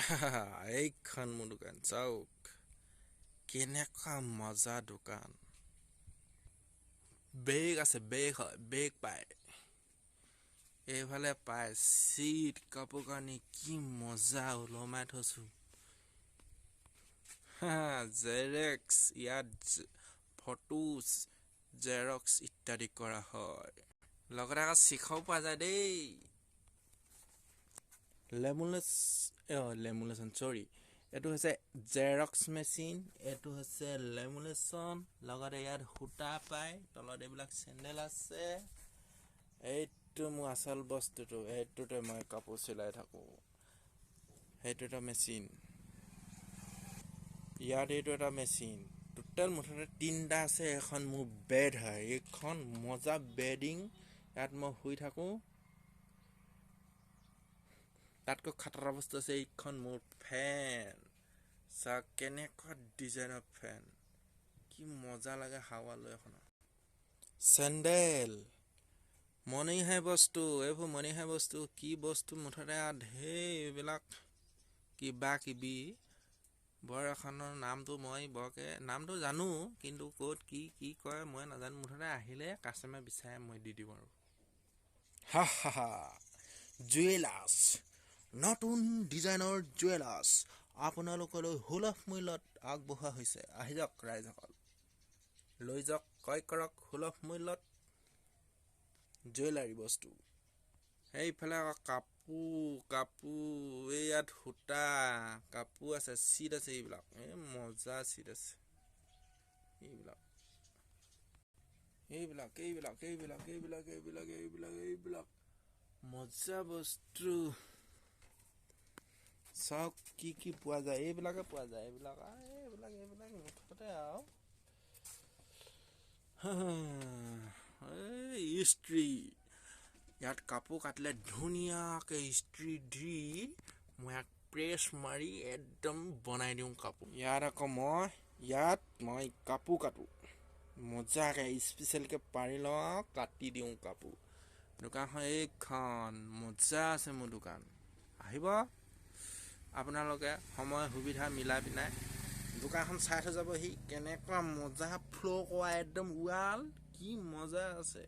এইখন মোৰ দোকান চাওক কেনেকুৱা মজা দোকান বেগ আছে বেগ হয় বেগ পায় এইফালে পায় চিট কাপোৰ কানি কি মজা ওলমাই থৈছো জেৰেক্স ইয়াত ফটো জেৰক্স ইত্যাদি কৰা হয় লগতে আকৌ শিখাও পোৱা যায় দেই লেমুলেশ্যন চৰি এইটো হৈছে জেৰক্স মেচিন এইটো হৈছে লেমুলেশ্যন লগতে ইয়াত সূতা পায় তলত এইবিলাক চেণ্ডেল আছে এইটো মোৰ আচল বস্তুটো এইটোতে মই কাপোৰ চিলাই থাকোঁ সেইটো এটা মেচিন ইয়াত এইটো এটা মেচিন টোটেল মুঠতে 3টা আছে এখন মোৰ বেড হয় এইখন মজা বেডিং ইয়াত মই শুই থাকোঁ তাতকৈ খাতৰা বস্তু আছে এইখন মোৰ ফেন চাওক কেনেকুৱা ডিজাইনৰ ফেন কি মজা লাগে হাৱা লৈ এখনত চেণ্ডেল মণিহাই বস্তু এইবোৰ মণিহাই বস্তু কি বস্তু মুঠতে ঢেৰ এইবিলাক কিবা কিবি বৰ এখনৰ নামটো মই বৰকে নামটো জানো কিন্তু ক'ত কি কয় মই নাজানো মুঠতে আহিলে কাষ্টমাৰ বিচাৰে মই দি দিওঁ আৰু হা জুৱেলাৰ্ছ নতুন ডিজাইনৰ জুৱেলাৰ্ছ আপোনালোকলৈ সুলভ মূল্যত আগবঢ়োৱা হৈছে আহি যাওক ৰাইজসকল লৈ যাওক ক্ৰয় কৰক সুলভ মূল্যত জুৱেলাৰী বস্তু এইফালে আকৌ কাপোৰ এই ইয়াত সূতা কাপোৰ আছে চিট আছে এইবিলাক এই মজা চিট আছে এইবিলাক মজা বস্তু চাওক কি পোৱা যায় এইবিলাকে পোৱা যায় এইবিলাক মুঠতে আৰু ইস্ত্ৰি ইয়াত কাপোৰ কাটিলে ধুনীয়াকৈ ইস্ত্ৰি দি মই ইয়াক প্ৰেছ মাৰি একদম বনাই দিওঁ কাপোৰ ইয়াত মই কাপোৰ কাটো মজাকৈ স্পেচিয়েলকৈ পাৰি লওঁ কাটি দিওঁ কাপোৰ দোকানখন এইখন মজা আছে মোৰ দোকান আহিব আপোনালোকে সময় সুবিধা মিলাই পিনাই দোকানখন চাই থৈ যাবহি কেনেকুৱা মজা ফ্ল' কৰা একদম ৱাল কি মজা আছে